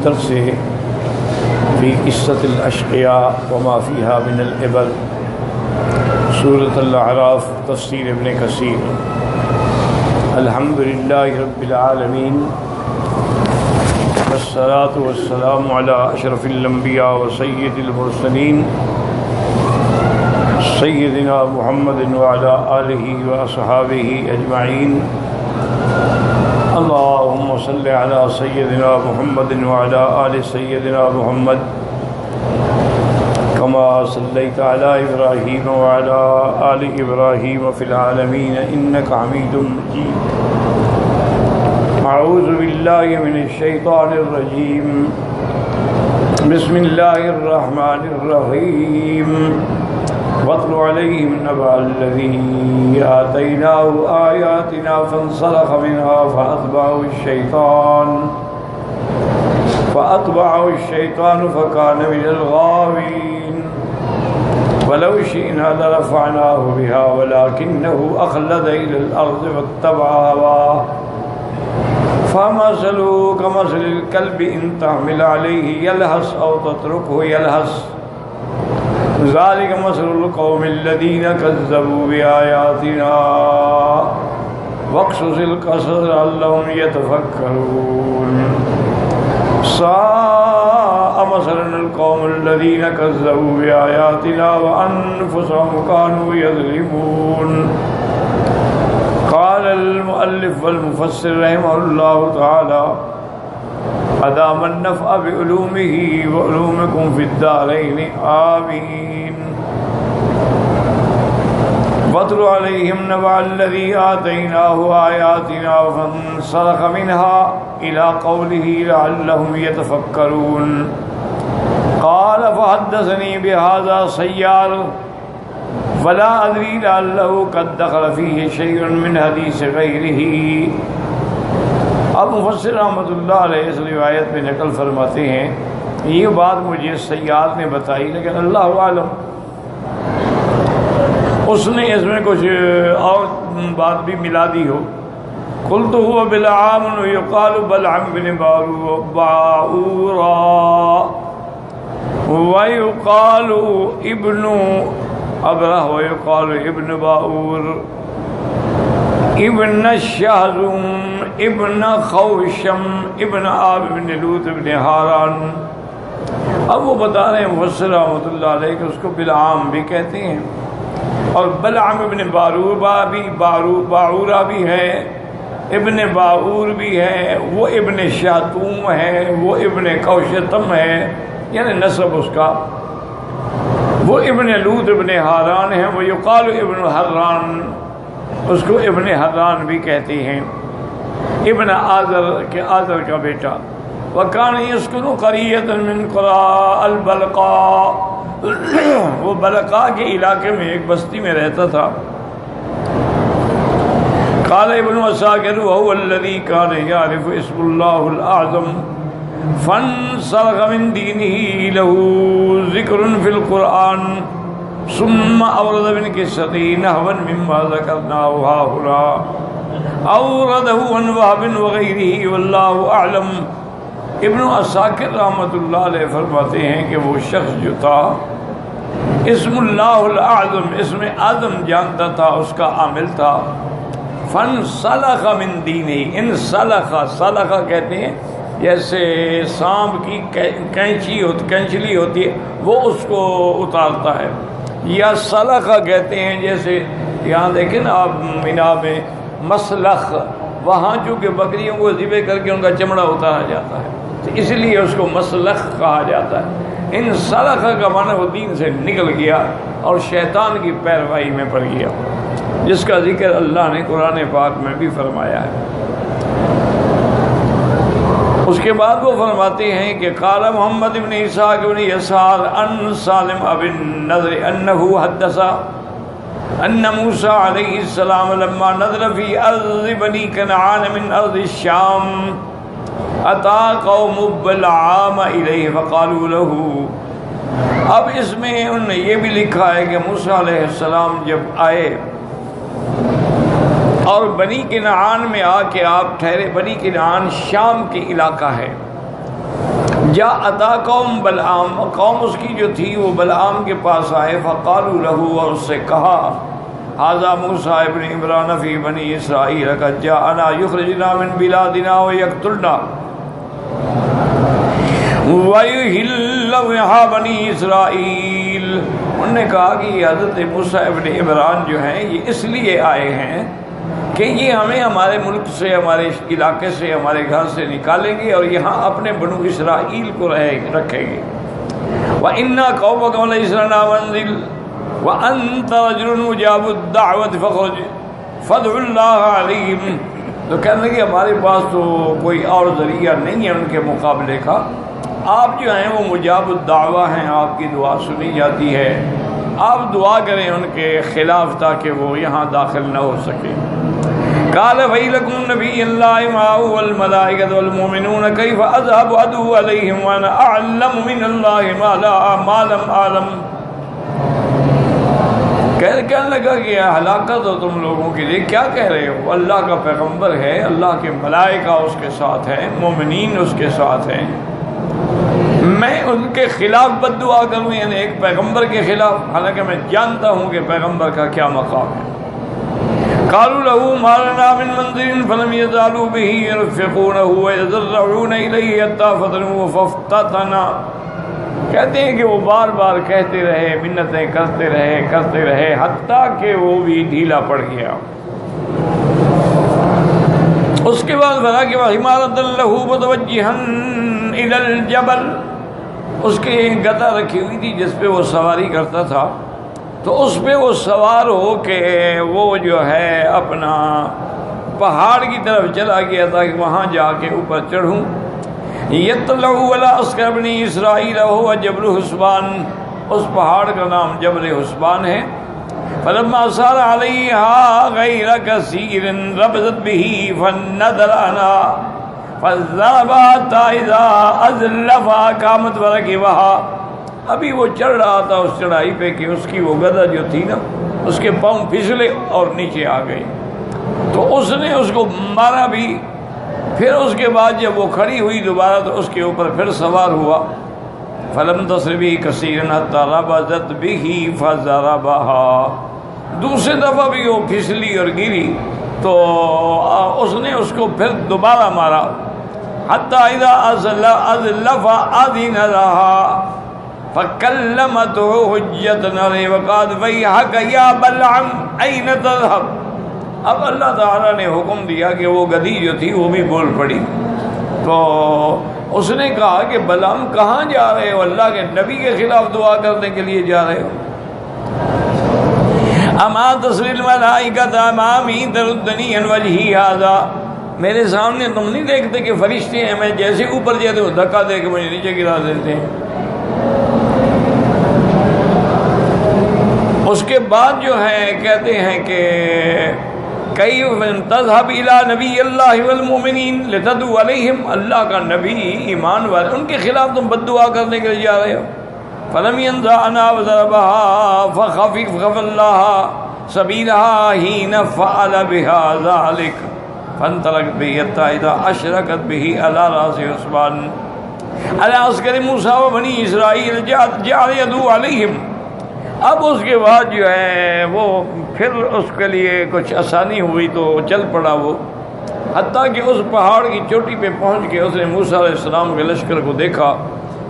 درس فی قصة الاشقیاء وما فیہا من العبر، سورۃ الاعراف، تفسیر ابن کثیر۔ الحمدللہ رب العالمین، والصلاة والسلام علی اشرف الانبیاء وسید المرسلین سیدنا محمد وعلی آلہ واصحابہ اجمعین۔ اللہم صل علی سیدنا محمد وعلی آل سیدنا محمد کما صلیت علی ابراہیم وعلی آل ابراہیم فی العالمین انک حمید مجید۔ اعوذ باللہ من الشیطان الرجیم، بسم اللہ الرحمن الرحیم۔ واتل علیہم نبأ الذی آتیناہ آیاتنا فانسلخ منها فأتبعه الشیطان فکان من الغاوین۔ ولو شئنا لرفعناه بها ولكنه أخلد إلى الأرض واتبع هواه فمثله كمثل الكلب إن تحمل عليه يلهث أو تتركه يلهث ذلك مثل القوم الذين كذبوا بآياتنا واقصص القصص لعلهم يتفكرون۔ ساء مثلا القوم الذين كذبوا بآياتنا وأنفسهم كانوا يظلمون۔ قال المؤلف والمفسر رحمه الله تعالى أدام النفع بعلومه وعلومكم في الدارين آمين۔ واتل عليهم نبأ الذي آتيناه آياتنا فانسلخ منها إلى قوله لعلهم يتفكرون۔ قال فحدثني بهذا سيار ولا أدري لعله قد دخل فيه شيء من حديث غيره۔ اب مفسر رحمۃ اللہ علیہ اس روایت میں نقل فرماتے ہیں، یہ بات مجھے سیار نے بتائی لیکن اللہ عالم اس نے اس میں کچھ اور بات بھی ملا دی ہو۔ قلت هو بلعام يقال بلعم بن باعورا ويقال ابن ابرہ ويقال ابن باعور ابن الشہزم ابن خوشم ابن آب ابن لوط ابن حاران۔ اب وہ بتا رہے ہیں مفسر رحمۃ اللہ علیہ کہ اس کو بلعام بھی کہتے ہیں اور بلعم ابن باعورہ بھی ہے، ابن باعور بھی ہے، وہ ابن شاتوم ہے، وہ ابن کوشتم ہے، یعنی نسب اس کا، وہ ابن لوط ابن حاران ہیں، وہ یقال ابن حران، اس کو ابن حران بھی کہتے ہیں، ابن آذر کے آذر کا بیٹا۔ وَكَانَ يَسْكُنُ قَرِيَّةً مِّن قُرَىٰ الْبَلْقَاء، وہ بلقاء کے علاقے میں ایک بستی میں رہتا تھا۔ قال ابن عساکر وهو الذي كان يعرف اسم الله الأعظم فانسلخ من دينه له ذكر في القرآن ثم أورد من قصته نحوا مما ذكرناه هاهنا أورده عن وهب وغيره والله أعلم۔ ابن عساکر رحمۃ اللہ علیہ فرماتے ہیں کہ وہ شخص جو تھا اسم اللہ الأعظم، اسم اعظم جانتا تھا، اس کا عامل تھا۔ فانسلخ من دینہ، انسلخ، سلخ کہتے ہیں جیسے سانپ کی کینچلی ہوتی ہے وہ اس کو اتارتا ہے، یا سلخ کہتے ہیں جیسے یہاں دیکھیں نا آپ مینا میں مسلخ، وہاں چونکہ بکریوں کو ذبح کر کے ان کا چمڑا اتارا جاتا ہے تو اس لیے اس کو مسلخ کہا جاتا ہے۔ ان سلخ کا معنی وہ دین سے نکل گیا اور شیطان کی پیروائی میں پڑ گیا، جس کا ذکر اللہ نے قرآن پاک میں بھی فرمایا ہے۔ اس کے بعد وہ فرماتے ہیں کہ قال محمد بن اسحاق بن یسار ان سالم بن نضر انه حدث ان موسیٰ علیہ السلام لما نظر فی ارض بنی کنعان من ارض الشام اتا قوم بلعام الیہ فقالوا له۔ اب اس میں انہوں نے یہ بھی لکھا ہے کہ موسیٰ علیہ السلام جب آئے اور بنی کنعان میں آ کے آپ ٹھہرے، بنی کنعان شام کے علاقہ ہے، جاءتا قوم بلعام، قوم اس کی جو تھی وہ بلعام کے پاس آئے، فقالوا له، اور اس سے کہا، ھذا موسیٰ ابن عمران فی بنی اسرائیل قد جاءنا یخرجنا من بلادنا ویقتلنا وَيُحِلُّ مِنْهَا بَنِي اسرائیل۔ انہوں نے کہا کہ یہ حضرت موسیٰ ابن عمران جو ہیں یہ اس لیے آئے ہیں کہ یہ ہمیں ہمارے ملک سے، ہمارے علاقے سے، ہمارے گھر سے نکالیں گے اور یہاں اپنے بنو اسرائیل کو رکھیں گے۔ وَإِنَّا قَوْمَكَ لَيْسَ لَنَا مَنزِلٌ وَأَنْتَ رَجُلٌ مُجَابُ الدَّعْوَةِ فَاخْرُجْ فَادْعُ اللَّهَ عَلَيْهِمْ۔ تو کہنے کہ ہمارے پاس تو کوئی اور ذریعہ نہیں ہے ان کے مقابلے کا، آپ جو ہیں وہ مجاب الدعوہ ہیں، آپ کی دعا سنی جاتی ہے، آپ دعا کریں ان کے خلاف تاکہ وہ یہاں داخل نہ ہو سکے۔ قال فَإِلَكُمْ نَبِيٌّ اللَّهِ مَعَهُ وَالْمَلَائِكَةُ وَالْمُؤْمِنُونَ كَيْفَ أَذْهَبُ عَدُوًّا عَلَيْهِمْ وَأَنَا أَعْلَمُ مِنَ اللَّهِ مَا لَمْ أَعْلَمْ۔ کہنے لگا کہ ہلاکت ہو تم لوگوں کے لیے، کیا کہہ رہے ہو؟ اللہ کا پیغمبر ہے، اللہ کے ملائکہ اس کے ساتھ ہیں، مومنین اس کے ساتھ ہیں، میں ان کے خلاف بد دعا کروں، یعنی ایک پیغمبر کے خلاف، حالانکہ میں جانتا ہوں کہ پیغمبر کا کیا مقام ہے۔ قالوا له ما لنا من منزل فلم يزالوا به يرفقونه ويتضرعون إليه حتى فتنوا فافتتنا۔ کہتے ہیں کہ وہ بار بار کہتے رہے، منتیں کرتے رہے حتیٰ کہ وہ بھی ڈھیلا پڑ گیا۔ اس کے بعد بنا کہ وَحِمَارَةً لَهُ مُتَوَجِّهًا إِلَى الْجَبَلِ، اس کی ایک گدا رکھی ہوئی تھی جس پہ وہ سواری کرتا تھا، تو اس پہ وہ سوار ہو کے وہ جو ہے اپنا پہاڑ کی طرف چلا گیا تھا کہ وہاں جا کے اوپر چڑھوں۔ یطلع علی عسکر بنی اسرائیل وهو جبل حسبان، اس پہاڑ کا نام جبل حسبان ہے۔ فلما صار علیہا غیر کثیر ربضت به فنظر عنها فضربا حتی اذا ازلفا قامت ورکبها۔ ابھی وہ چڑھ رہا تھا اس چڑھائی پہ کہ اس کی وہ گدھا جو تھی نا اس کے پاؤں پھسلے اور نیچے آ گئی، تو اس نے اس کو مارا بھی۔ پھر اس کے بعد جب وہ کھڑی ہوئی دوبارہ تو اس کے اوپر پھر سوار ہوا۔ فلم تصربی کثیرن حتی ربضت به فضربها، دوسری دفعہ بھی وہ پھسلی اور گری تو اس نے اس کو پھر دوبارہ مارا۔ حتی اذا ازلف اذن لها فکلمته حجتنا وقال ویحک یا بلعم این تذهب۔ اب اللہ تعالیٰ نے حکم دیا کہ وہ گدھی جو تھی وہ بھی بول پڑی، تو اس نے کہا کہ بلعم کہاں جا رہے ہو؟ اللہ کے نبی کے خلاف دعا کرنے کے لیے جا رہے ہو؟ اما تصری الملائکۃ امامی تردنی عن وجہی ھذا، میرے سامنے تم نہیں دیکھتے کہ فرشتے ہیں، میں جیسے اوپر جاتے ہوں دھکا دے کے مجھے نیچے گرا دیتے ہیں۔ اس کے بعد جو ہے کہتے ہیں کہ کیف تذهب الى نبی اللہ والمؤمنین لتدعو علیہم، اللہ کا نبی ایمان والے ان کے خلاف تم بد دعا کرنے کے لیے جا رہے ہو۔ فلم ينزع عنها وضربها فخفف الله سبيلها حين فعل بها ذلك فانطلقت به حتى اذا اشركت به على راس عثمان على عسكر موسى وبني اسرائيل جعل يدعو عليهم۔ اب اس کے بعد جو ہے وہ پھر اس کے لیے کچھ آسانی ہوئی تو چل پڑا وہ، حتیٰ کہ اس پہاڑ کی چوٹی پہ پہنچ کے اس نے موسیٰ علیہ السلام کے لشکر کو دیکھا،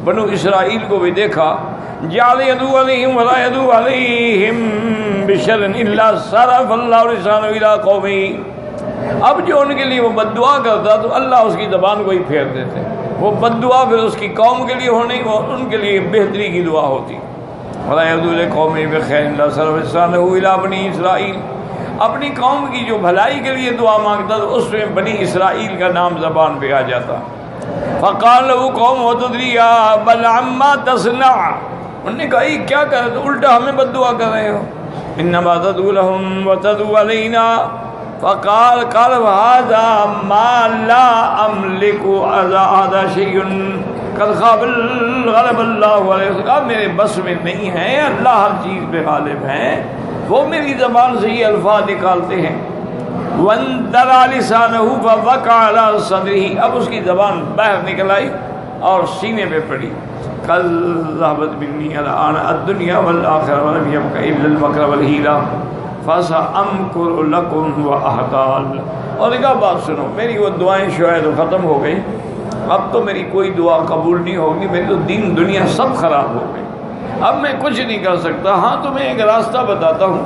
بنو اسرائیل کو بھی دیکھا۔ جعل يدعو عليهم ولا يدعو عليهم بشر الا صرف الله لسانه الى قومه۔ اب جو ان کے لیے وہ بد دعا کرتا تو اللہ اس کی زبان کو ہی پھیر دیتے، وہ بد دعا پھر اس کی قوم کے لیے ہونی اور ان کے لیے بہتری کی دعا ہوتی۔ ولا يدعو لقومه بخير الا صرف لسانه الى بني اسرائیل، اپنی قوم کی جو بھلائی کے لیے دعا مانگتا تو اس میں بنی اسرائیل کا نام زبان پہ آ جاتا۔ فقال له قوم تدري يا بلعم ما تصنع، انہوں نے کہا یہ کیا کر رہے تو الٹا ہمیں بد دعا کر رہے ہو۔ انما تدعو لهم وتدعو علينا فقال هذا ما لا املك هذا شيء قد غلب اللہ علیہ، میرے بس میں نہیں ہے، اللہ ہر چیز پہ غالب ہیں، وہ میری زبان سے یہ الفاظ نکالتے ہیں۔ وَانْتَرَى لِسَانَهُ فَوَقَعَ عَلَى صَدْرِهِ، اب اس کی زبان باہر نکل آئی اور سینے پہ پڑی کل ذهبت منی الآن الدنیا والآخرہ ولم یبق الا المکر والحیلہ فسأمکر لکم واحتال. اور نے کہا بات سنو، میری وہ دعائیں شاید ختم ہو گئی، اب تو میری کوئی دعا قبول نہیں ہوگی، میری تو دین دنیا سب خراب ہو گئی، اب میں کچھ نہیں کر سکتا. ہاں تمہیں ایک راستہ بتاتا ہوں،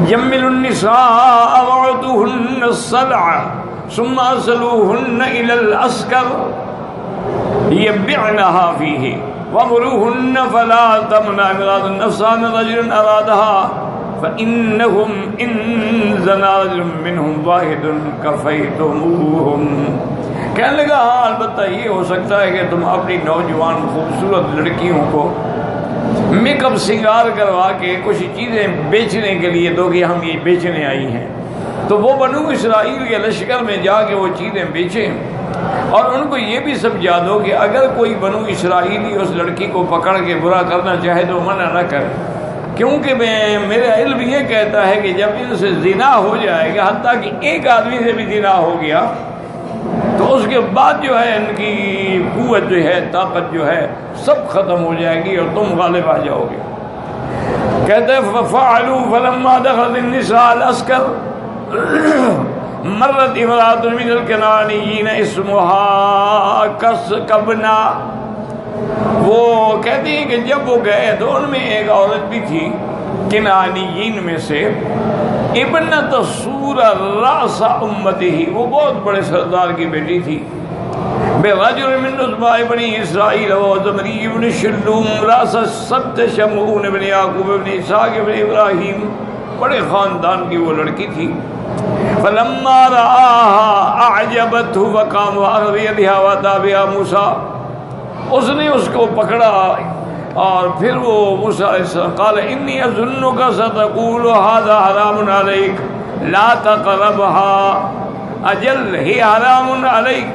جملوا النساء وعطوهن الصلع ثم ارسلوهن الى العسكر يبعنها فيه وامروهن فلا تمنع امرأة نفسها من رجل ارادها فإنهم إن زنا رجل منهم واحد كفيتموهم. کہنے لگا ہاں البتہ یہ ہو سکتا ہے کہ تم اپنی نوجوان خوبصورت لڑکیوں کو میک اپ سنگار کروا کے کچھ چیزیں بیچنے کے لیے دو کہ ہم یہ بیچنے آئی ہیں، تو وہ بنو اسرائیل کے لشکر میں جا کے وہ چیزیں بیچیں، اور ان کو یہ بھی سمجھا دو کہ اگر کوئی بنو اسرائیلی اس لڑکی کو پکڑ کے برا کرنا چاہے تو منع نہ کرے، کیونکہ میرا علم یہ کہتا ہے کہ جب ان سے زنا ہو جائے گا، حتیٰ کہ ایک آدمی سے بھی زنا ہو گیا، تو اس کے بعد جو ہے ان کی قوت جو ہے، طاقت جو ہے سب ختم ہو جائے گی اور تم غالب آ جاؤ گے. کہتے ہیں ففعلوا فلما دخل النساء العسكر مرت امرأة من الکنعانیین اسمها کسکبنا. وہ کہتے ہیں کہ جب وہ گئے تو ان میں ایک عورت بھی تھی کنعانیین میں سے، ابنت سور راس امتہ، وہ بہت بڑے سردار کی بیٹی تھی. برجل من نسباء بنی اسرائیل وزمری بن شلوم راس سبت شمعون بن یعقوب بن اسحاق بن ابراہیم، بڑے خاندان کی وہ لڑکی تھی. فلما رآها اعجبته وقام واخذ يدها واتى بها موسیٰ، اس نے اس کو پکڑا اور پھر وہ موسیٰ علیہ السلام قال انی اظنک ستقول هذا حرام علیک لا تقربها اجل ہی حرام علیک.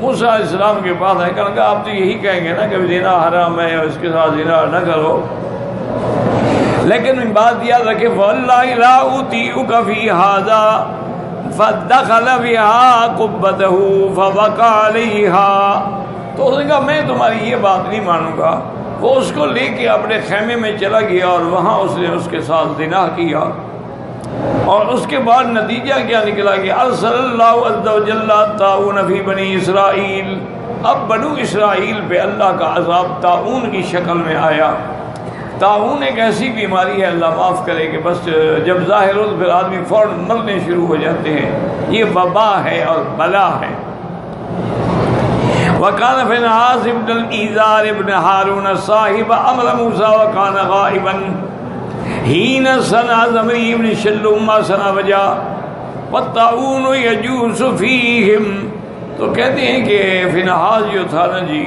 موسیٰ علیہ السلام کے پاس ہے کہ آپ تو یہی کہیں گے نا کہ زنا حرام ہے اور اس کے ساتھ زنا نہ کرو، لیکن بات یاد رکھے واللہ لا اطیعک فی ھذا فدخل بها قبته فوقع علیها. تو اس نے کہا میں تمہاری یہ بات نہیں مانوں گا. وہ اس کو لے کے اپنے خیمے میں چلا گیا اور وہاں اس نے اس کے ساتھ زنا کیا، اور اس کے بعد نتیجہ کیا نکلا کہ ارسل اللہ عز و جل طاعون فی بنی اسرائیل. اب بنو اسرائیل پہ اللہ کا عذاب طاعون کی شکل میں آیا. طاعون ایک ایسی بیماری ہے، اللہ معاف کرے، کہ بس جب ظاہر ہو تو پھر آدمی فوراً مرنے شروع ہو جاتے ہیں. یہ وبا ہے اور بلا ہے. وَكَانَ فِنْحَاسِ ابْنَ الْإِيزَارِ ابْنَ هَارُونَ صَاحِبَ أَمْرَ مُوسَىٰ وَكَانَ غَائِبًا حِينَ صَنَعَ زَمْرِيُّ بْنُ شَلُّومَ مَا صَنَعَ وَجَاءَ وَالطَّاعُونُ يَجُوزُ فِيهِمْ. تو کہتے ہیں کہ فنحاس جو تھا نا جی،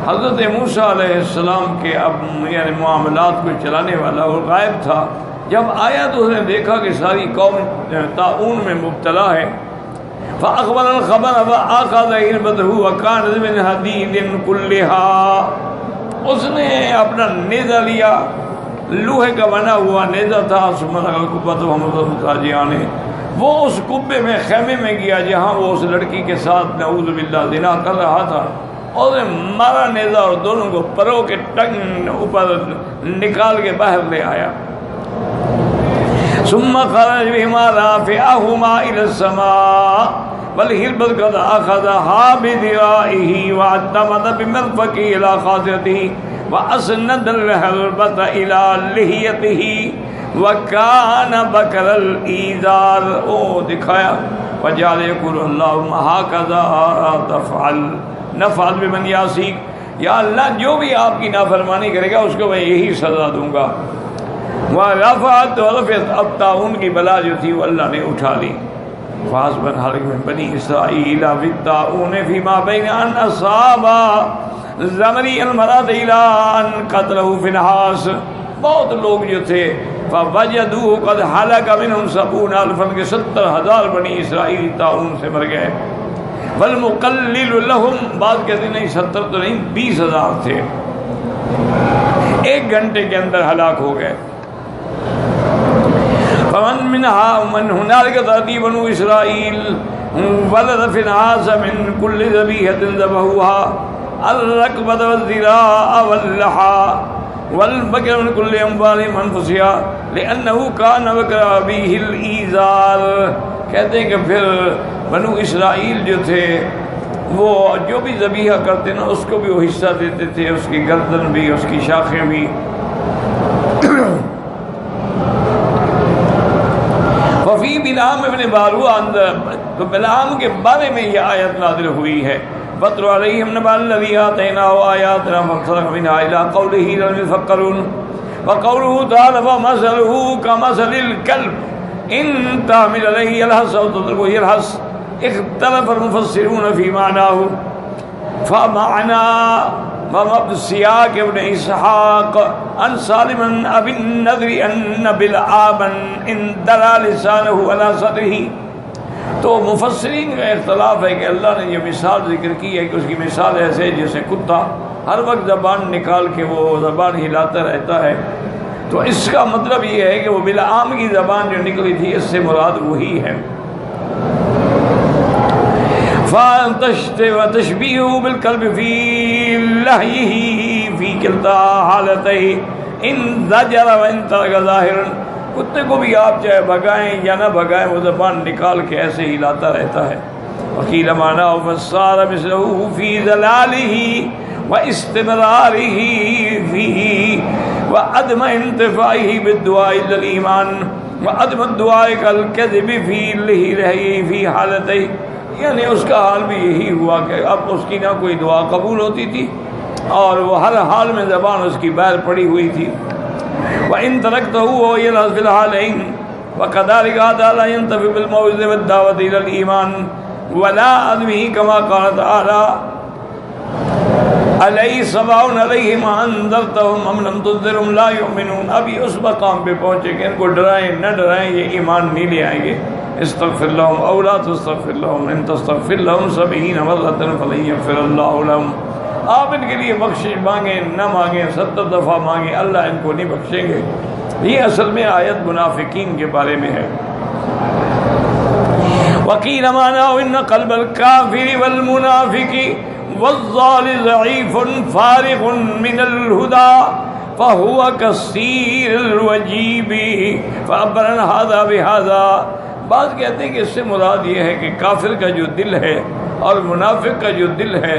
حضرت موسیٰ علیہ السلام کے اب یعنی معاملات کو چلانے والا، اور غائب تھا. جب آیا تو اس نے دیکھا کہ ساری قوم طاعون میں مبتلا ہے. فأخبر الخبر فأخذ علبته وكانت من حديد كلها. اس نے اپنا نیزہ لیا، لوہے کا بنا ہوا نیزہ تھا. سمر القبۃ ومتاجیان، وہ اس کبے میں خیمے میں گیا جہاں وہ اس لڑکی کے ساتھ نعوذ باللہ زنا کر رہا تھا، اور مارا نیزہ اور دونوں کو پروں کے ٹنگ اوپر نکال کے باہر لے آیا. ثم خرج بهما رافعهما الى السماء والهربت قد اخذها بذرائه واعتمد بمرفقه الى خاصرته واسند الهربة الى لحيته وكان بكر الايزار. او دکھایا وجعل يقول اللهم هكذا تفعل نفعل بمن يعصيك. یا اللہ جو بھی آپ کی نافرمانی کرے گا اس کو میں یہی سزا دوں گا. ورفعت ورفعت. اب طاعون کی بلا جو تھی وہ اللہ نے اٹھا لی. فحسب حلق من بنی اسرائیل بالطاعون فيما بين ان اصاب زمری المراد الى ان قتله فنحاس. بہت لوگ جو تھے فوجدوه قد هلك منهم 70,000 کے 70,000 بنی اسرائیل طاعون سے مر گئے. والمقلل لهم، بعض کہتے نہیں 70 تو نہیں 20,000 تھے، ایک گھنٹے کے اندر ہلاک ہو گئے. فمن منها من هنالك تأتي بنو إسرائيل ولد في الناس من كل ذبيحة ذبحوها الركبة والذراع واللحى والبقر من كل أنفسهم أنفسها لأنه كان بكر أبيه الإيزار. کہتے ہیں کہ پھر بنو اسرائیل جو تھے وہ جو بھی ذبیحہ کرتے نا اس کو بھی وہ حصہ دیتے تھے، اس کی گردن بھی، اس کی شاخیں بھی. وفی بلعام ابن باروہ تو بلعام کے بارے میں یہ آیت نازل ہوئی ہے. وَاتْلُ عَلَيْهِمْ نَبَأَ الَّذِي آتَيْنَاهُ آيَاتِنَا فَانسَلَخَ مِنْهَا إِلَىٰ قَوْلِهِ لَمْ يَتَفَكَّرُوا وَقَوْلُهُ تَعَالَىٰ فَمَثَلُهُ كَمَثَلِ الْكَلْبِ إِن تَحْمِلْ عَلَيْهِ يَلْهَثْ أَوْ تَتْرُكْهُ يَلْهَثْ. اختلف المفسرون في معناه فمعنى السياق ابن اسحاق عن سالم ابي النضر ان بلعاما ان درى لسانه على صدره. تو مفسرین کا اختلاف ہے کہ اللہ نے یہ مثال ذکر کی ہے کہ اس کی مثال ایسے ہے جیسے کتا ہر وقت زبان نکال کے وہ زبان ہلاتا رہتا ہے. تو اس کا مطلب یہ ہے کہ وہ بلعام کی زبان جو نکلی تھی اس سے مراد وہی ہے. وتشبیہہ بالکلب فی لہیہ فی کلتا حالتہ ان زجر و ان ترک ظاہرا. کتے کو بھی آپ چاہے بھگائیں یا نہ بھگائیں وہ زبان نکال کے ایسے ہلاتا رہتا ہے. وقیل معناہ فصار مثلہ فی ضلالہ و استمرارہ فیہ و عدم انتفاعہ بالدعاء للایمان و عدم الدعاء کالکذب فی لہیہ فی حالتہ. یعنی اس کا حال بھی یہی ہوا کہ اب اس کی نہ کوئی دعا قبول ہوتی تھی اور وہ ہر حال میں زبان اس کی باہر پڑی ہوئی تھی. وَإِن تَرَكْتَهُ يَلْهَثْ فِي الْحَالَيْنِ وَكَذَلِكَ هَذَا لَا يَنْتَفِي بِالْمَوْعِظَةِ وَالدَّعْوَةِ إِلَى الْإِيمَانِ وَلَا عَدْمِهِ كَمَا قَالَ تَعَالَىٰ أَلَيْسَ سَوَاءٌ عَلَيْهِمْ أَنذَرْتَهُمْ أَمْ لَمْ تُنذِرْهُمْ لَا يُؤْمِنُونَ. ابھی اس مقام پہ پہنچے کہ ان کو ڈرائیں نہ ڈرائیں یہ ایمان نہیں لے آئیں گے. استغفر لهم او لا تستغفر لهم ان تستغفر لهم 70 مرة فلن يغفر الله لهم. آپ ان کے لیے بخشش مانگیں نہ مانگیں 70 دفعہ مانگیں اللہ ان کو نہیں بخشیں گے. یہ اصل میں آیت منافقین کے بارے میں ہے. وقیل معناه ان قلب الكافر والمنافق والظالم ضعيف فارغ من الهدى فهو كالسير الوجيب فعبر هذا بهذا. بعض کہتے ہیں کہ اس سے مراد یہ ہے کہ کافر کا جو دل ہے اور منافق کا جو دل ہے،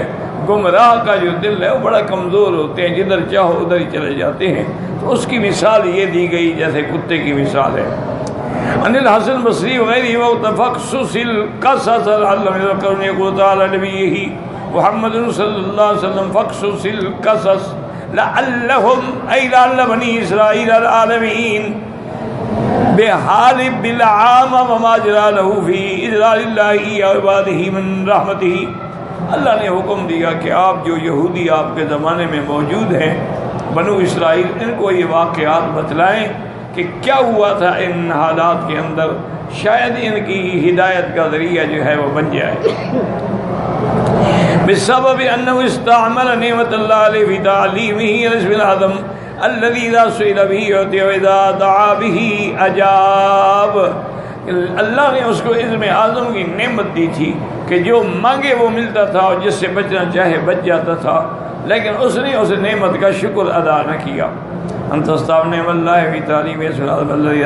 گمراہ کا جو دل ہے وہ بڑا کمزور ہوتے ہیں، جدھر چاہو ادھر ہی چلے جاتے ہیں. تو اس کی مثال یہ دی گئی جیسے کتے کی مثال ہے. ان الحسن بصری وغیرہ وتفقصص القصص علم ذکرنی یقول تعالی نبیہ محمد صلی اللہ علیہ وسلم فقصص القصص لعلهم ای لعل بنی اسرائیل العالمین بحال بلعام وما جرى له في اذلال الله عباده من رحمته. اللہ نے حکم دیا کہ آپ جو یہودی آپ کے زمانے میں موجود ہیں بنو اسرائیل ان کو یہ واقعات بتلائیں کہ کیا ہوا تھا ان حالات کے اندر، شاید ان کی ہدایت کا ذریعہ جو ہے وہ بن جائے. بسبب انه استعمل نعمت اللہ علیہ فی تعلیمہ الاسم الاعظم الذي اذا سئل به يعطي واذا دعا به اجاب. اللہ نے اس کو علم اعظم کی نعمت دی تھی کہ جو مانگے وہ ملتا تھا اور جس سے بچنا چاہے بچ جاتا تھا، لیکن اس نے اس نعمت کا شکر ادا نہ کیا. انت استعمل اللہ فی تعلیم اسم الاعظم الذي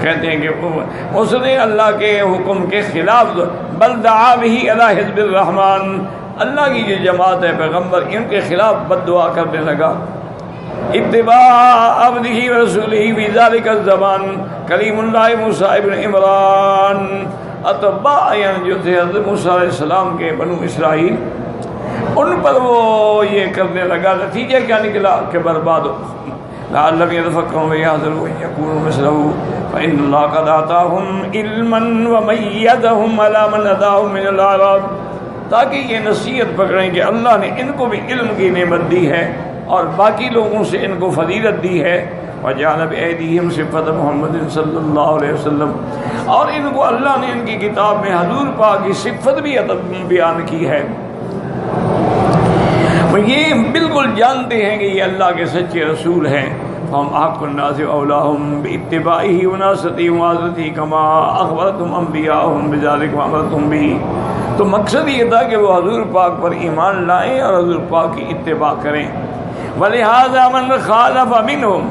کہتے ہیں کہ اس نے اللہ کے حکم کے خلاف بل دعا به الی حزب الرحمن، اللہ کی جو جماعت ہے پیغمبر ان کے خلاف بد دعا کرنے لگا. اتباع عبدہ ورسولہ فی ذلک الزمان کلیم اللہ موسیٰ ابن عمران. اتباع یعنی جو تھے حضرت موسیٰ علیہ السلام کے بنو اسرائیل، ان پر وہ یہ کرنے لگا. نتیجہ کیا نکلا کہ برباد ہو. لعلہم یتفکرون ویعظرون ویکونوا مثلہ فإن اللہ قد آتاہم علما ومیزہم علی من ہداہم من الاعراب. تاکہ یہ نصیحت پکڑیں کہ اللہ نے ان کو بھی علم کی نعمت دی ہے اور باقی لوگوں سے ان کو فضیلت دی ہے. وجعل بأیدیہم صفۃ محمد صلی اللہ علیہ وسلم، اور ان کو اللہ نے ان کی کتاب میں حضور پاک کی صفت بھی بیان کی ہے. یہ بالکل جانتے ہیں کہ یہ اللہ کے سچے رسول ہیں. فهم أحق الناس وأولاهم باتباعه وناصرته ومعاذته كما أخبرتهم أنبياءهم بذلك وأمرتهم به. تو مقصد یہ تھا کہ وہ حضور پاک پر ایمان لائیں اور حضور پاک کی اتباع کریں. وَلِهَذَا مَنْ خَالَفَ مِنْهُمْ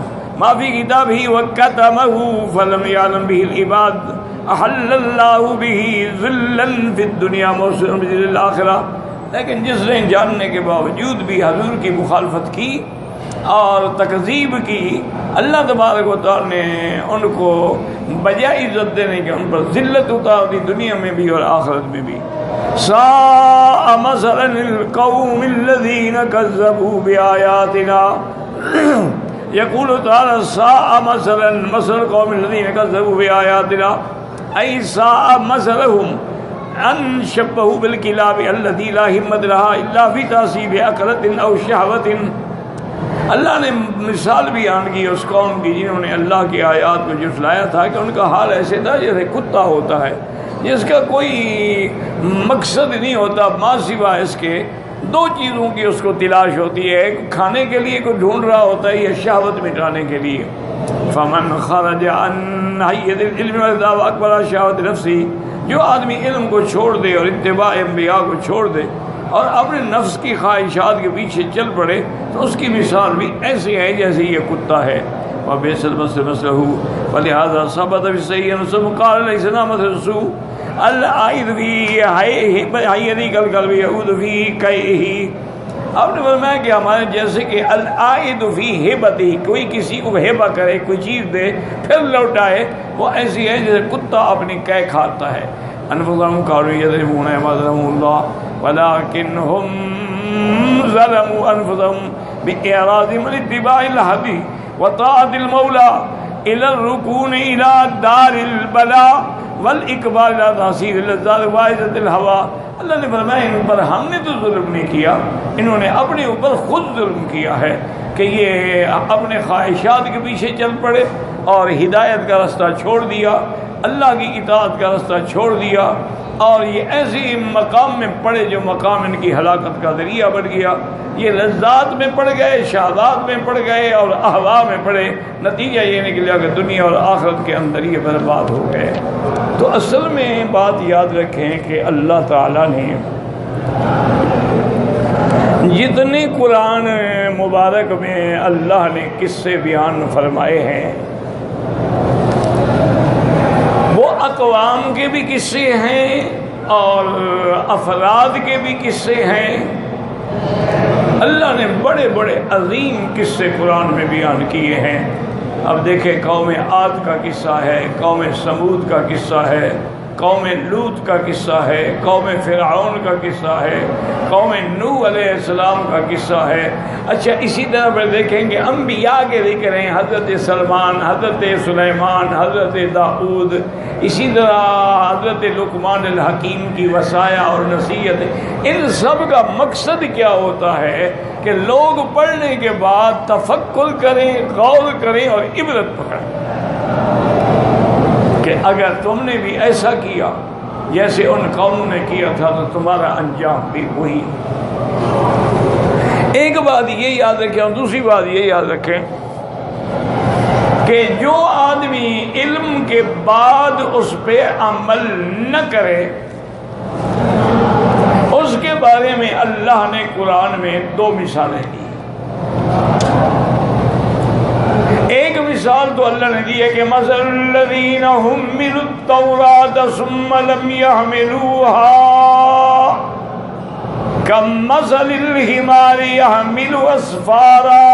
مَا فِي كِتَابِهِ وَكَتَمَهُ فَلَمْ يَعْلَمْ بِهِ الْعِبَادِ أَحَلَّ اللَّهُ بِهِ ذِلًّا فِي الدُّنْيَا مَوْسِعًا بِذِلِّ الْآخِرَةِ. لیکن جس نے جاننے کے باوجود بھی حضور کی مخالفت کی اور تکذیب کی، اللہ تبارک و تعالی نے ان کو بجائے عزت دینے کے ان پر ذلت اتار دی، دنیا میں بھی اور آخرت میں بھی. ساء مثلا القوم الذين كذبوا بآياتنا. يقول تعالى ساء مثلا مثل القوم الذين كذبوا بآياتنا أي ساء مثلهم ان شبهوا بالكلاب التي لا همت لها الا في تعصيب عقلة او شهوة. اللہ نے مثال بیان کی اس قوم کی جنہوں نے اللہ کی آیات کو جھٹلایا تھا کہ ان کا حال ایسے تھا جیسے کتا ہوتا ہے جس کا کوئی مقصد نہیں ہوتا ماں سوا اس کے دو چیزوں کی اس کو تلاش ہوتی ہے، ایک کھانے کے لیے کوئی ڈھونڈ رہا ہوتا ہے یا شہوت مٹانے کے لیے. فمن خرج عن حیز العلم واکبر شہوت نفسی، جو آدمی علم کو چھوڑ دے اور اتباع انبیاء کو چھوڑ دے اور اپنے نفس کی خواہشات کے پیچھے چل پڑے تو اس کی مثال بھی ایسی ہے جیسے یہ کتا ہے. وَبِئْسَ الْمَثْلُ مَثْلُهُ وَلِهَٰذَا ثَبَتَ فِي الصَّحِيحِ أَنَّهُ قَالَ لَيْسَ مَثْلُ السُّوءِ الْعَائِدُ فِي حَيِّهِ كَالْكَلْبِ يَعُودُ فِي كَيْئِهِ. آپ نے فرمایا کہ ہمارے جیسے کہ العائد فی ہبتہ، کوئی کسی کو ہبہ کرے، کوئی چیز دے پھر لوٹائے، وہ ایسی ہے جیسے کتا اپنی قے کھاتا ہے. انفسهم كانوا يظلمون ما ظلموا الله ولكنهم ظلموا انفسهم بإعراضهم عن اتباع الهدي وطاعة المولى إلى الركون إلى دار البلاء والإقبال على تحصيل اللذات وعزة الهوى. اللہ نے فرمایا ان پر ہم نے تو ظلم نہیں کیا، انہوں نے اپنے اوپر خود ظلم کیا ہے کہ یہ اپنے خواہشات کے پیچھے چل پڑے اور ہدایت کا رستہ چھوڑ دیا، اللہ کی اطاعت کا رستہ چھوڑ دیا، اور یہ ایسی مقام میں پڑے جو مقام ان کی ہلاکت کا ذریعہ بن گیا. یہ لذات میں پڑ گئے، شہوات میں پڑ گئے اور اہوا میں پڑے، نتیجہ یہ نکلا کہ دنیا اور آخرت کے اندر یہ برباد ہو گئے. تو اصل میں بات یاد رکھیں کہ اللہ تعالیٰ نے جتنے قرآن مبارک میں اللہ نے قصے بیان فرمائے ہیں وہ اقوام کے بھی قصے ہیں اور افراد کے بھی قصے ہیں. اللہ نے بڑے بڑے عظیم قصے قرآن میں بیان کیے ہیں. اب دیکھیں قوم عاد کا قصہ ہے، قوم سمود کا قصہ ہے، قوم لوط کا قصہ ہے، قوم فرعون کا قصہ ہے، قوم نوح علیہ السلام کا قصہ ہے. اچھا اسی طرح پر دیکھیں گے انبیاء کے ذکر ہیں، حضرت سلمان، حضرت سلیمان، حضرت داؤد، اسی طرح حضرت لقمان الحکیم کی وصایا اور نصیحت. ان سب کا مقصد کیا ہوتا ہے کہ لوگ پڑھنے کے بعد تفکر کریں، غور کریں اور عبرت پکڑیں کہ اگر تم نے بھی ایسا کیا جیسے ان قوموں نے کیا تھا تو تمہارا انجام بھی وہی. ایک بات یہ یاد رکھیں اور دوسری بات یہ یاد رکھیں کہ جو آدمی علم کے بعد اس پہ عمل نہ کرے اس کے بارے میں اللہ نے قرآن میں دو مثالیں دی. ایک مثال تو اللہ نے دی ہے کہ مثل الذین حملوا التوراۃ ثم لم يحملوها کمثل الحمار يحمل اسفارا.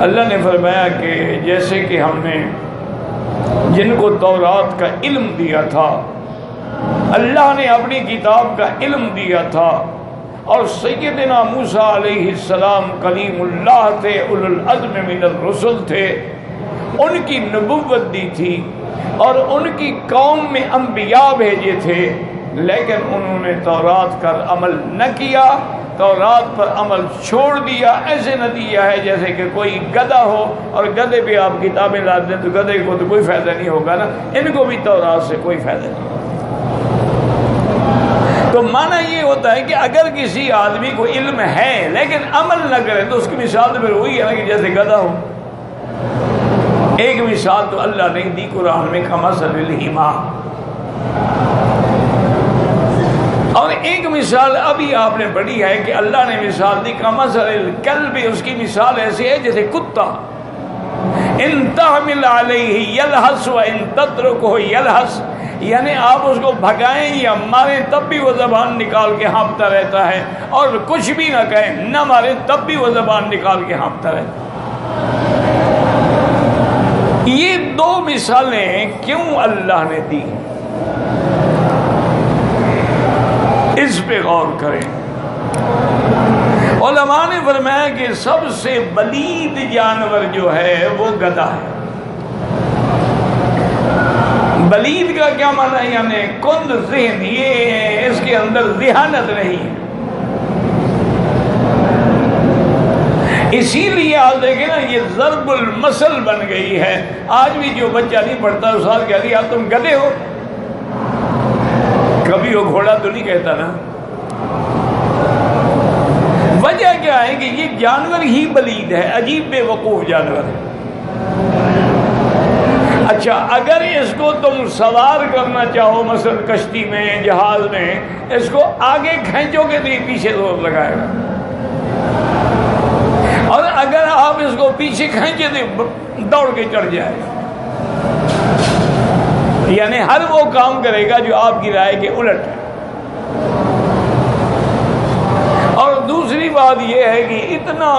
اللہ نے فرمایا کہ جیسے کہ ہم نے جن کو تورات کا علم دیا تھا، اللہ نے اپنی کتاب کا علم دیا تھا، اور سیدنا موسیٰ علیہ السلام کلیم اللہ تھے، اولو العزم من الرسل تھے، ان کی نبوت دی تھی اور ان کی قوم میں انبیاء بھیجے تھے، لیکن انہوں نے تورات کا عمل نہ کیا، تورات پر عمل چھوڑ دیا. ایسے نتیجہ ہے جیسے کہ کوئی گدھا ہو اور گدھے پہ آپ کتابیں لا دیں تو گدھے کو تو کوئی فائدہ نہیں ہوگا نا، ان کو بھی تورات سے کوئی فائدہ نہیں. تو تو معنی یہ ہوتا ہے کہ اگر کسی آدمی کو علم ہے لیکن عمل نہ کرے تو اس کی مثال تو پھر وہی ہے نا کہ جیسے گدھا ہو. ایک مثال تو اللہ نے دی قرآن میں کمثل الحمار، اور ایک مثال ابھی آپ نے پڑھی ہے کہ اللہ نے مثال دی کمثل الکلب، اس کی مثال ایسی ہے جیسے کتا، ان تحمل علیہ یلہس و ان تترکہ یلہس، یعنی آپ اس کو بھگائیں یا ماریں تب بھی وہ زبان نکال کے ہانپتا رہتا ہے، اور کچھ بھی نہ کہیں نہ ماریں تب بھی وہ زبان نکال کے ہانپتا رہتا ہے. یہ دو مثالیں کیوں اللہ نے دی، اس پہ غور کریں. علماء نے فرمایا کہ سب سے بلید جانور جو ہے وہ گدھا ہے. بلید کا کیا معنی ہے؟ یعنی کند ذہن، یہ اس کے اندر ذہانت نہیں ہے. اسی لیے آپ دیکھیں نا یہ ضرب المثل بن گئی ہے. آج بھی جو بچہ نہیں پڑھتا استاد کہہ رہی آپ تم گدھے ہو، کبھی وہ گھوڑا تو نہیں کہتا نا. وجہ کیا ہے کہ یہ جانور ہی بلید ہے، عجیب بے وقوف جانور ہے. اچھا اگر اس کو تم سوار کرنا چاہو مثلا کشتی میں جہاز میں، اس کو آگے کھینچو گے تو یہ پیچھے زور لگائے گا، اور اگر آپ اس کو پیچھے کھینچے تو دوڑ کے چڑھ جائے گا. یعنی ہر وہ کام کرے گا جو آپ کی رائے کے الٹ ہے. اور دوسری بات یہ ہے کہ اتنا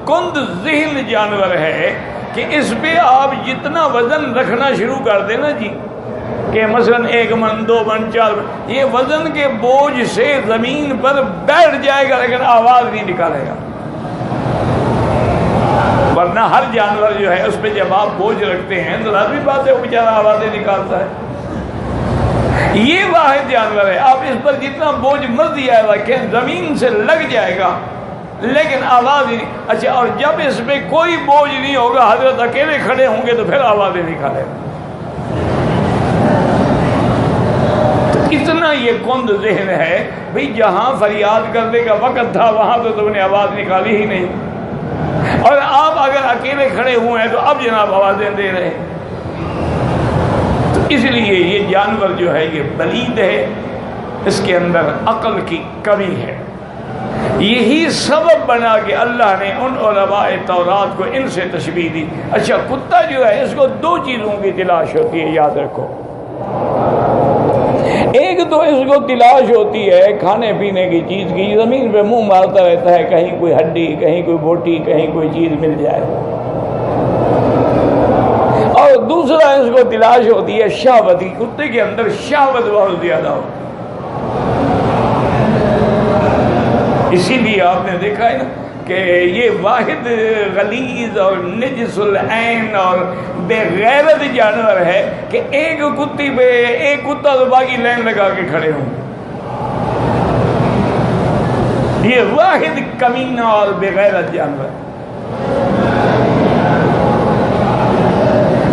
کند ذہن جانور ہے کہ اس پہ آپ جتنا وزن رکھنا شروع کر دیں نا جی، کہ مثلا 1 من 2 من 4 من، یہ وزن کے بوجھ سے زمین پر بیٹھ جائے گا لیکن آواز نہیں نکالے گا. ورنہ ہر جانور جو ہے اس پہ جب آپ بوجھ رکھتے ہیں تو لازمی بات ہے وہ بیچارہ آوازیں نکالتا ہے. یہ واحد جانور ہے، آپ اس پر جتنا بوجھ مرضی آئے رکھیں زمین سے لگ جائے گا لیکن آواز ہی نہیں. اچھا اور جب اس پہ کوئی بوجھ نہیں ہوگا، حضرت اکیلے کھڑے ہوں گے تو پھر آوازیں نکالے گا. تو اتنا یہ کند ذہن ہے بھئی، جہاں فریاد کرنے کا وقت تھا وہاں تو تم نے آواز نکالی ہی نہیں، اور آپ اگر اکیلے کھڑے ہوئے ہیں تو اب جناب آوازیں دے رہے ہیں. تو اس لیے یہ جانور جو ہے یہ بلید ہے، اس کے اندر عقل کی کمی ہے. یہی سبب بنا کہ اللہ نے ان علماء تورات کو ان سے تشبیہ دی. اچھا کتا جو ہے اس کو 2 چیزوں کی تلاش ہوتی ہے، یاد رکھو. ایک تو اس کو تلاش ہوتی ہے کھانے پینے کی چیز کی، زمین پہ منہ مارتا رہتا ہے، کہیں کوئی ہڈی، کہیں کوئی بوٹی، کہیں کوئی چیز مل جائے. اور دوسرا اس کو تلاش ہوتی ہے شہوت کی، کتے کے اندر شہوت بہت زیادہ ہوتی. اسی لیے آپ نے دیکھا ہے نا کہ یہ واحد غلیظ اور نجس العین اور بے غیرت جانور ہے کہ ایک کتی پہ ایک کتا تو باقی لائن لگا کے کھڑے ہوں. یہ واحد کمینہ اور بے غیرت جانور.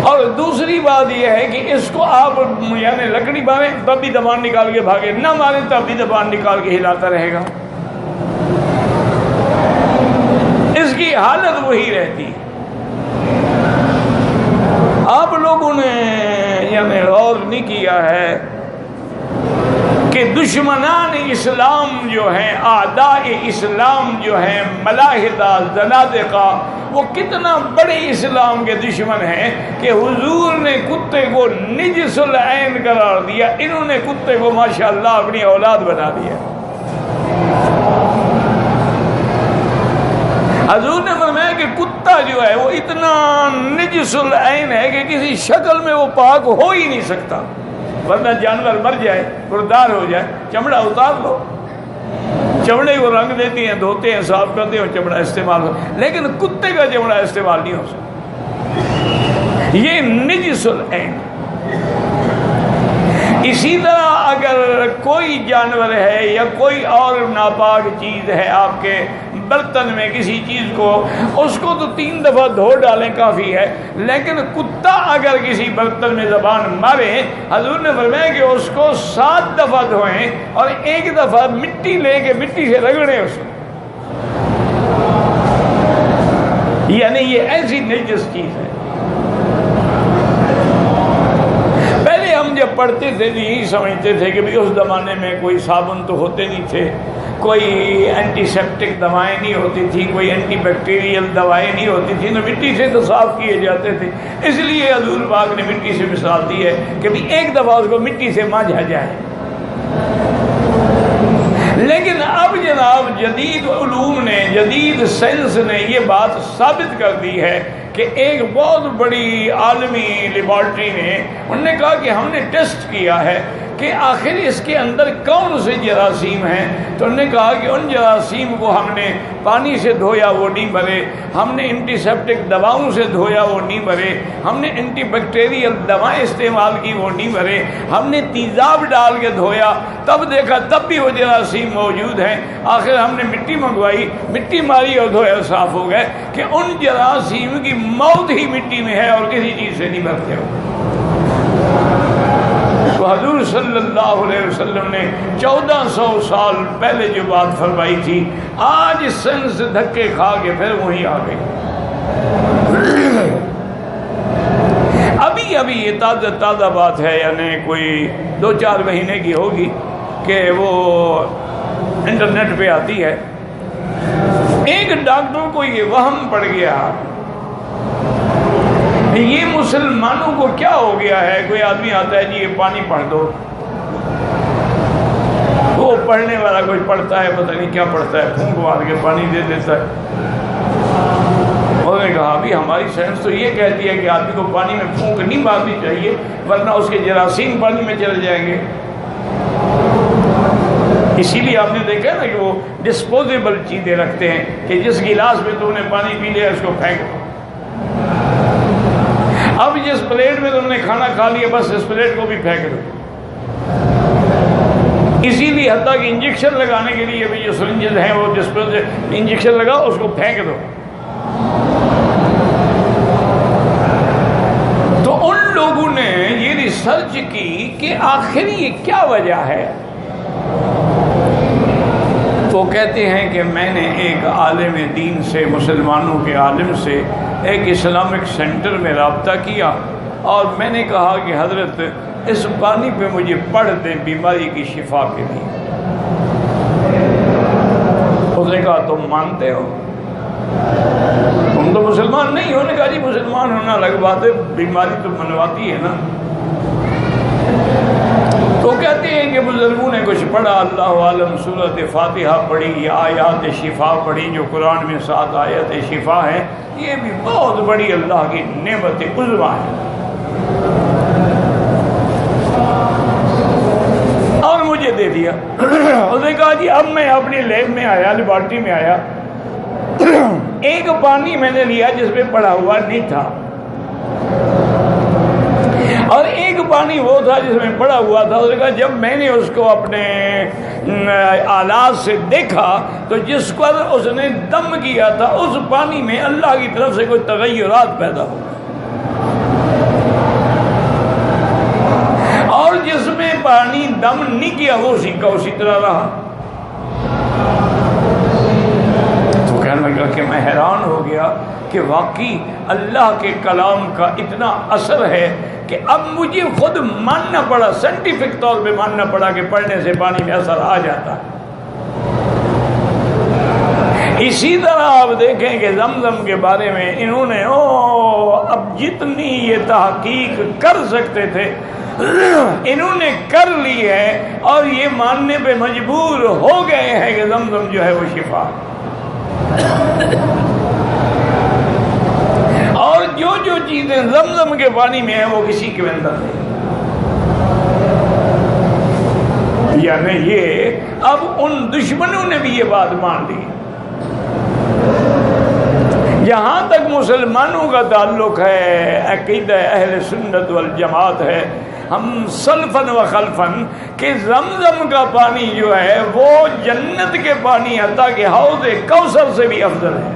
اور دوسری بات یہ ہے کہ اس کو آپ یعنی لکڑی ماریں تب بھی زبان نکال کے بھاگے، نہ ماریں تب بھی زبان نکال کے ہلاتا رہے گا. اس کی حالت وہی رہتی. آپ لوگوں نے یعنی غور نہیں کیا ہے کہ دشمنان اسلام جو ہیں، اعداء اسلام جو ہیں، ملاحدہ، زنادقہ، وہ کتنا بڑے اسلام کے دشمن ہیں کہ حضور نے کتے کو نجس العین قرار دیا، انہوں نے کتے کو ماشاءاللہ اپنی اولاد بنا دیا. حضور نے فرمایا کہ کتا جو ہے وہ اتنا نجس العین ہے کہ کسی شکل میں وہ پاک ہو ہی نہیں سکتا. ورنہ جانور مر جائے، مردار ہو جائے، چمڑا اتار لو، چمڑے کو رنگ دیتی ہیں، دھوتے ہیں، صاف کرتے ہیں، چمڑا استعمال ہو، لیکن کتے کا چمڑا استعمال نہیں ہو سکتا. یہ نجس العین. اسی طرح اگر کوئی جانور ہے یا کوئی اور ناپاک چیز ہے آپ کے برتن میں کسی چیز کو، اس کو تو 3 دفعہ دھو ڈالیں کافی ہے، لیکن کتا اگر کسی برتن میں زبان مارے، حضور نے فرمایا کہ اس کو 7 دفعہ دھوئیں اور 1 دفعہ مٹی لے کے مٹی سے رگڑیں اس کو، یعنی یہ ایسی نجس چیز ہے۔ پہلے ہم جب پڑھتے تھے یہی سمجھتے تھے کہ بھی اس زمانے میں کوئی صابن تو ہوتے نہیں تھے، کوئی اینٹی سیپٹک دوائیں نہیں ہوتی تھی، کوئی اینٹی بیکٹیریل دوائیں نہیں ہوتی تھی، نہ مٹی سے تو صاف کیے جاتے تھے، اس لیے حضور پاک نے مٹی سے مثال دی ہے کہ بھی 1 دفعہ اس کو مٹی سے مانجھا جائے۔ لیکن اب جناب جدید علوم نے، جدید سائنس نے یہ بات ثابت کر دی ہے کہ ایک بہت بڑی عالمی لیبارٹری نے، انہوں نے کہا کہ ہم نے ٹیسٹ کیا ہے کہ آخر اس کے اندر کون سے جراثیم ہیں، تو انہوں نے کہا کہ ان جراثیم کو ہم نے پانی سے دھویا وہ نہیں مرے، ہم نے اینٹی سیپٹک دواؤں سے دھویا وہ نہیں مرے، ہم نے اینٹی بیکٹیریل دوائیں استعمال کی وہ نہیں مرے، ہم نے تیزاب ڈال کے دھویا تب دیکھا تب بھی وہ جراثیم موجود ہیں، آخر ہم نے مٹی منگوائی، مٹی ماری اور دھویا صاف ہو گئے، کہ ان جراثیم کی موت ہی مٹی میں ہے اور کسی چیز سے نہیں مرتے ہو۔ تو حضور صلی اللہ علیہ وسلم نے 1400 سال پہلے جو بات فرمائی تھی، آج سائنس دھکے کھا کے پھر وہیں آ گئی۔ ابھی یہ تازہ بات ہے، یعنی کوئی 2-4 مہینے کی ہوگی کہ وہ انٹرنیٹ پہ آتی ہے، ایک ڈاکٹر کو یہ وہم پڑ گیا یہ مسلمانوں کو کیا ہو گیا ہے، کوئی آدمی آتا ہے جی یہ پانی پڑھ دو، وہ پڑھنے والا کوئی پڑھتا ہے پتہ نہیں کیا پڑھتا ہے، پھونک مار کے پانی دے دیتا ہے۔ انہوں نے کہا ابھی ہماری سائنس تو یہ کہتی ہے کہ آدمی کو پانی میں پھونک نہیں مارنی چاہیے ورنہ اس کے جراثیم پانی میں چلے جائیں گے۔ اسی لیے آپ نے دیکھا نا کہ وہ ڈسپوزیبل چیزیں رکھتے ہیں کہ جس گلاس میں تم نے پانی پی لیا اس کو پھینک دو، اب جس پلیٹ میں تم نے کھانا کھا لیا بس اس پلیٹ کو بھی پھینک دو۔ اسی لیے حتیٰ کہ انجیکشن لگانے کے لیے بھی جو سرنجز ہیں وہ جس پر انجیکشن لگا اس کو پھینک دو۔ تو ان لوگوں نے یہ ریسرچ کی کہ آخر یہ کیا وجہ ہے، تو کہتے ہیں کہ میں نے ایک عالم دین سے، مسلمانوں کے عالم سے ایک اسلامک سینٹر میں رابطہ کیا اور میں نے کہا کہ حضرت اس پانی پہ مجھے پڑھ دیں بیماری کی شفا کے لیے۔ اس نے کہا تم مانتے ہو؟ تم تو مسلمان نہیں ہو۔ نے کہا جی مسلمان ہونا الگ بات ہے، بیماری تو منواتی ہے نا۔ تو کہتے ہیں کہ بزرگوں نے کچھ پڑھا، اللہ عالم سورۃ فاتحہ پڑھی، آیات شفا پڑھی جو قرآن میں 7 آیات شفا ہے، یہ بھی بہت بڑی اللہ کی نعمت عظمیٰ ہے۔ اور مجھے دے دیا۔ اس نے کہا جی اب میں اپنی لیب میں آیا، لیبارٹری میں آیا، ایک پانی میں نے لیا جس میں پڑا ہوا نہیں تھا اور ایک پانی وہ تھا جس میں پڑا ہوا تھا۔ اس نے کہا جب میں نے اس کو اپنے آلات سے دیکھا تو جس پر اس نے دم کیا تھا اس پانی میں اللہ کی طرف سے کوئی تغیرات پیدا ہو، اور جس میں پانی دم نہیں کیا وہ اسی کا اسی طرح رہا۔ تو کہنے لگا کہ میں حیران ہو گیا کہ واقعی اللہ کے کلام کا اتنا اثر ہے کہ اب مجھے خود ماننا پڑا، سائنٹیفک طور پہ ماننا پڑا کہ پڑھنے سے پانی میں اثر آ جاتا ہے۔ اسی طرح آپ دیکھیں کہ زمزم کے بارے میں انہوں نے اب جتنی یہ تحقیق کر سکتے تھے انہوں نے کر لی ہے اور یہ ماننے پہ مجبور ہو گئے ہیں کہ زمزم جو ہے وہ شفا، اور جو جو چیزیں زمزم کے پانی میں ہیں وہ کسی کے اندر نہیں۔ یعنی یہ اب ان دشمنوں نے بھی یہ بات مان لی۔ جہاں تک مسلمانوں کا تعلق ہے، عقیدہ اہل سنت والجماعت ہے، ہم سلفن و خلفن کہ زمزم کا پانی جو ہے وہ جنت کے پانی حتیٰ کہ حوض کوثر سے بھی افضل ہے۔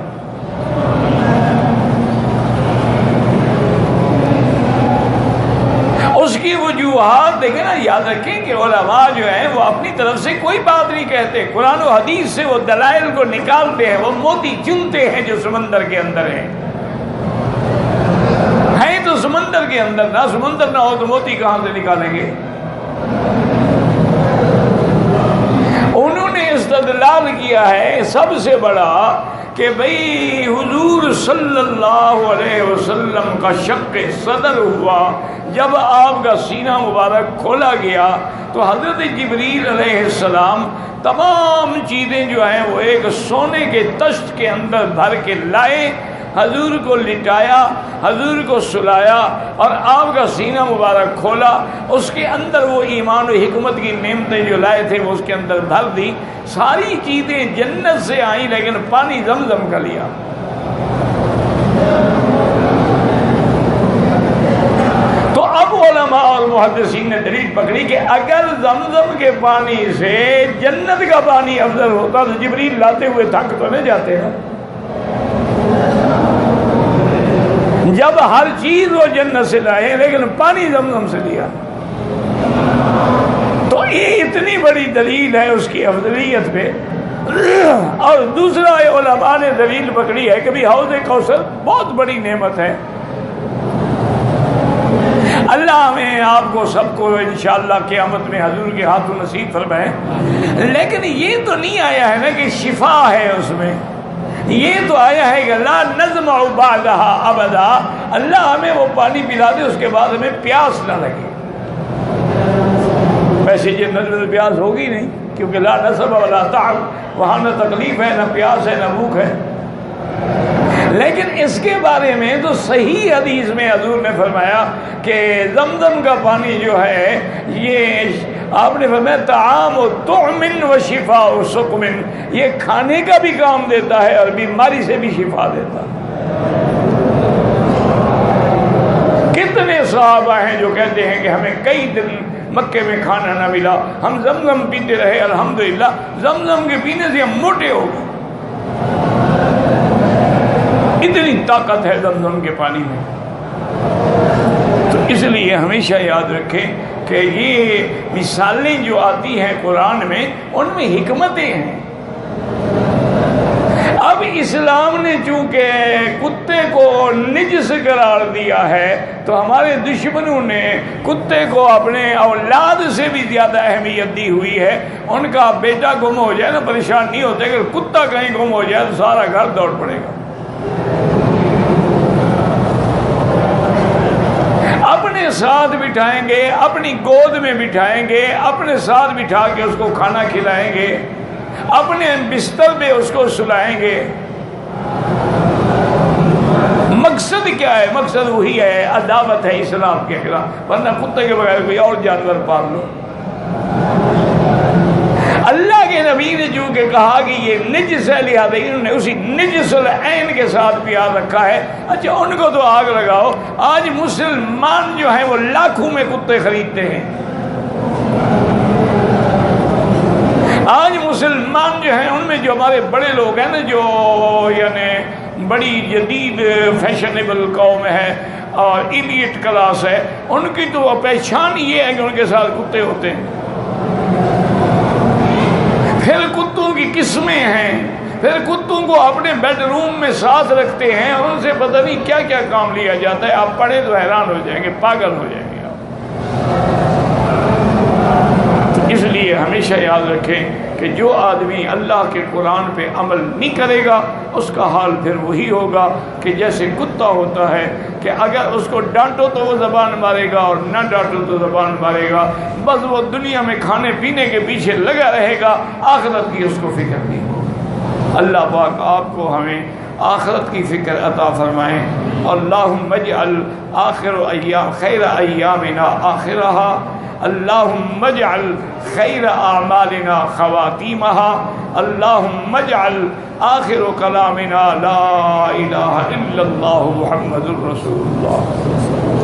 کی وجوہات دیکھیں نا، یاد رکھیں کہ علماء جو ہیں وہ اپنی طرف سے کوئی بات نہیں کہتے، قرآن و حدیث سے وہ دلائل کو نکالتے ہیں، وہ موتی چنتے ہیں جو سمندر کے اندر ہیں تو سمندر کے اندر، نہ سمندر نہ ہو تو موتی کہاں سے نکالیں گے؟ انہوں نے استدلال کیا ہے سب سے بڑا کہ بھئی حضور صلی اللہ علیہ وسلم کا شق صدر ہوا، جب آپ کا سینہ مبارک کھولا گیا تو حضرت جبریل علیہ السلام تمام چیزیں جو ہیں وہ ایک سونے کے تشت کے اندر بھر کے لائے، حضور کو لٹایا، حضور کو سلایا اور آپ کا سینہ مبارک کھولا، اس کے اندر وہ ایمان و حکمت کی نعمتیں جو لائے تھے وہ اس کے اندر بھر دی۔ ساری چیزیں جنت سے آئیں لیکن پانی زمزم کا لیا۔ تو اب علماء اور محدثین نے دلیل پکڑی کہ اگر زمزم کے پانی سے جنت کا پانی افضل ہوتا تو جبریل لاتے ہوئے تھک تو نہیں جاتے ہیں؟ جب ہر چیز وہ جنت سے لائے لیکن پانی زمزم سے لیا، تو یہ اتنی بڑی دلیل ہے اس کی افضلیت پہ۔ اور دوسرا علماء نے دلیل پکڑی ہے کہ بھی حوض کوثر بہت بڑی نعمت ہے، اللہ ہمیں آپ کو سب کو انشاءاللہ قیامت میں حضور کے ہاتھوں نصیب فرمائے۔ لیکن یہ تو نہیں آیا ہے نا کہ شفا ہے اس میں، یہ تو آیا ہے کہ لا نظمع بعدها ابدا، اللہ ہمیں وہ پانی پلا دے اس کے بعد ہمیں پیاس نہ لگے۔ ویسے جنت میں پیاس ہوگی نہیں، کیونکہ لا نصب ولا تعب، وہاں نہ تکلیف ہے، نہ پیاس ہے، نہ بھوک ہے۔ لیکن اس کے بارے میں تو صحیح حدیث میں حضور نے فرمایا کہ زمزم کا پانی جو ہے یہ آپ نے فرمایا طعام و طعم و شفا و سقم، یہ کھانے کا بھی کام دیتا ہے اور بیماری سے بھی شفا دیتا ہے۔ کتنے صحابہ ہیں جو کہتے ہیں کہ ہمیں کئی دن مکے میں کھانا نہ ملا، ہم زمزم پیتے رہے، الحمدللہ زمزم کے پینے سے ہم موٹے ہو گئے، اتنی طاقت ہے زمزم کے پانی میں۔ تو اس لیے ہمیشہ یاد رکھیں کہ یہ مثالیں جو آتی ہیں قرآن میں ان میں حکمتیں ہیں۔ اب اسلام نے چونکہ کتے کو نجس قرار دیا ہے تو ہمارے دشمنوں نے کتے کو اپنے اولاد سے بھی زیادہ اہمیت دی ہوئی ہے۔ ان کا بیٹا گم ہو جائے نا پریشان نہیں ہوتے، اگر کتا کہیں گم ہو جائے تو سارا گھر دوڑ پڑے گا۔ اپنے ساتھ بٹھائیں گے، اپنی گود میں بٹھائیں گے، اپنے ساتھ بٹھا کے اس کو کھانا کھلائیں گے، اپنے بستر پہ اس کو سلائیں گے۔ مقصد کیا ہے؟ مقصد وہی ہے، عداوت ہے اسلام کے خلاف، ورنہ کتے کے بغیر کوئی اور جانور پال لو۔ اللہ کے نبی نے جو کہ کہا کہ یہ نجس ہے، لہٰذا انہوں نے اسی نجس العین کے ساتھ پیار رکھا ہے۔ اچھا ان کو تو آگ لگاؤ، آج مسلمان جو ہیں وہ لاکھوں میں کتے خریدتے ہیں، آج مسلمان جو ہیں ان میں جو ہمارے بڑے لوگ ہیں نا، جو یعنی بڑی جدید فیشنیبل قوم ہے اور ایلیٹ کلاس ہے، ان کی تو پہچان یہ ہے کہ ان کے ساتھ کتے ہوتے ہیں۔ پھر کتوں کی قسمیں ہیں، پھر کتوں کو اپنے بیڈ روم میں ساتھ رکھتے ہیں اور ان سے پتہ نہیں کیا کیا کام لیا جاتا ہے، آپ پڑھیں تو حیران ہو جائیں گے، پاگل ہو جائیں گے آپ۔ تو اس لیے ہمیشہ یاد رکھیں کہ جو آدمی اللہ کے قرآن پہ عمل نہیں کرے گا اس کا حال پھر وہی ہوگا کہ جیسے کتا ہوتا ہے کہ اگر اس کو ڈانٹو تو وہ زبان مارے گا اور نہ ڈانٹو تو زبان مارے گا، بس وہ دنیا میں کھانے پینے کے پیچھے لگا رہے گا، آخرت کی اس کو فکر نہیں ہوگی۔ اللہ پاک آپ کو ہمیں آخرت کی فکر عطا فرمائیں۔ اللہم اجعل آخر ایام خیر ایامنا آخرہا، اللہم اجعل خیر اعمالنا خواتیمها، اللہم اجعل آخر کلامنا لا الہ الا اللہ محمد الرسول اللہ۔